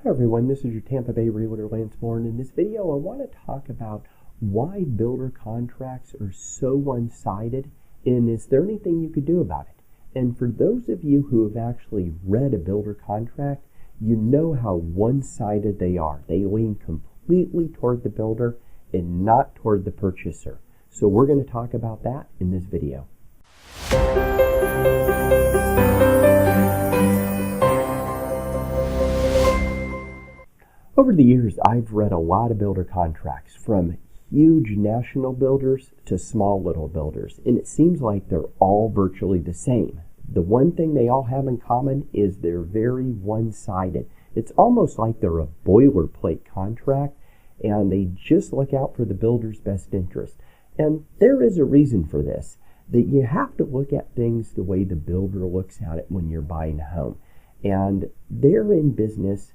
Hi everyone, this is your Tampa Bay Realtor Mohr, and in this video I want to talk about why builder contracts are so one-sided, and is there anything you could do about it? And for those of you who have actually read a builder contract, you know how one-sided they are. They lean completely toward the builder and not toward the purchaser. So we're going to talk about that in this video. Over the years, I've read a lot of builder contracts, from huge national builders to small little builders, and it seems like they're all virtually the same. The one thing they all have in common is they're very one-sided. It's almost like they're a boilerplate contract, and they just look out for the builder's best interest. And there is a reason for this, that you have to look at things the way the builder looks at it when you're buying a home. And they're in business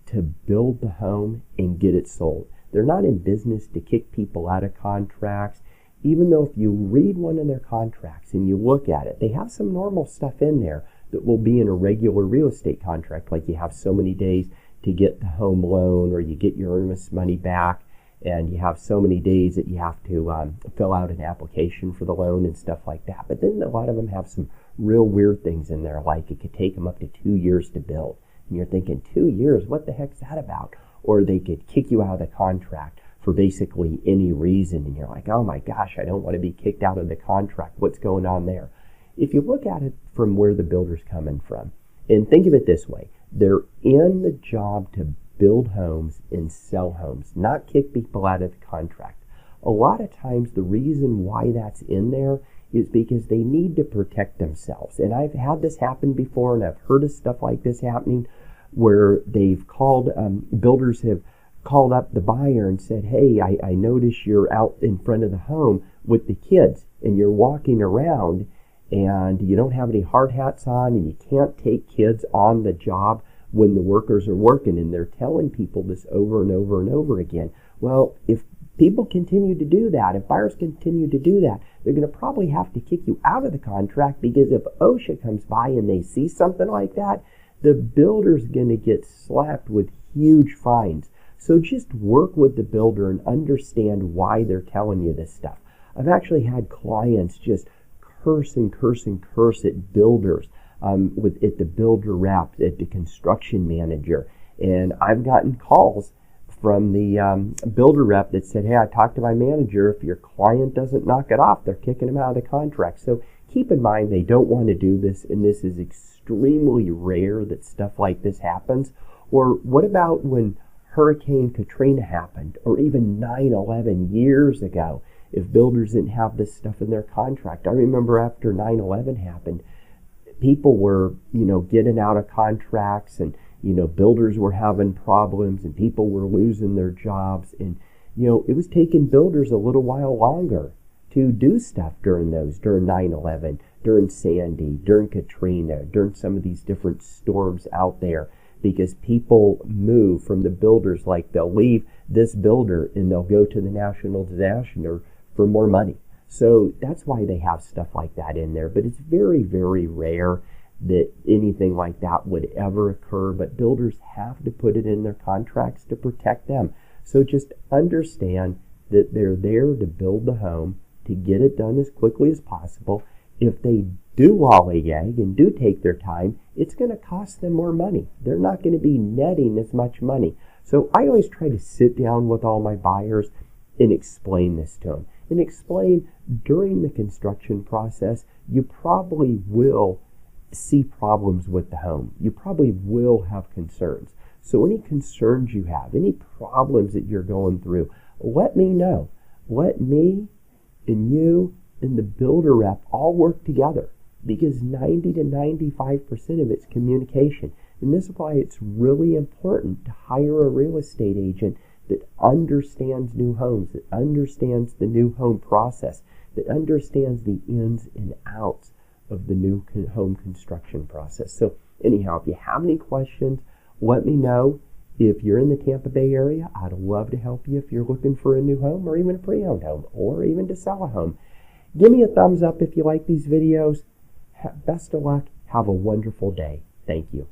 to build the home and get it sold. They're not in business to kick people out of contracts, even though if you read one of their contracts and you look at it, they have some normal stuff in there that will be in a regular real estate contract, like you have so many days to get the home loan, or you get your earnest money back, and you have so many days that you have to fill out an application for the loan and stuff like that. But then a lot of them have some real weird things in there, like it could take them up to 2 years to build. And you're thinking, 2 years, what the heck's that about? Or they could kick you out of the contract for basically any reason, and you're like, oh my gosh, I don't want to be kicked out of the contract. What's going on there? If you look at it from where the builder's coming from, and think of it this way, they're in the job to build homes and sell homes, not kick people out of the contract. A lot of times the reason why that's in there is because they need to protect themselves. And I've had this happen before, and I've heard of stuff like this happening where they've called, builders have called up the buyer and said, hey, I notice you're out in front of the home with the kids and you're walking around and you don't have any hard hats on, and you can't take kids on the job when the workers are working. And they're telling people this over and over and over again. Well, if people continue to do that, if buyers continue to do that, they're going to probably have to kick you out of the contract, because if OSHA comes by and they see something like that, the builder's going to get slapped with huge fines. So just work with the builder and understand why they're telling you this stuff. I've actually had clients just curse and curse and curse at builders, at the builder rep, at the construction manager. And I've gotten calls from the builder rep that said, hey, I talked to my manager. If your client doesn't knock it off, they're kicking him out of the contract. So keep in mind, they don't want to do this, and this is extremely rare that stuff like this happens. Or what about when Hurricane Katrina happened, or even 9/11 years ago, if builders didn't have this stuff in their contract? I remember after 9/11 happened, people were, getting out of contracts, and builders were having problems, and people were losing their jobs, and it was taking builders a little while longer to do stuff during 9/11, during Sandy, during Katrina, during some of these different storms out there, because people move from the builders. Like, they'll leave this builder and they'll go to the national disaster for more money. So that's why they have stuff like that in there. But it's very, very rare that anything like that would ever occur. But builders have to put it in their contracts to protect them. So just understand that they're there to build the home, to get it done as quickly as possible. If they do lollygag and do take their time, it's going to cost them more money. They're not going to be netting as much money. So I always try to sit down with all my buyers and explain this to them. And explain, during the construction process, you probably will see problems with the home. You probably will have concerns. So any concerns you have, any problems that you're going through, let me know. Let me and you and the builder rep all work together, because 90 to 95% of it's communication. And this is why it's really important to hire a real estate agent that understands new homes, that understands the new home process, that understands the ins and outs of the new home construction process. So anyhow, if you have any questions, let me know. If you're in the Tampa Bay area, I'd love to help you if you're looking for a new home, or even a pre-owned home, or even to sell a home. Give me a thumbs up if you like these videos. Best of luck. Have a wonderful day. Thank you.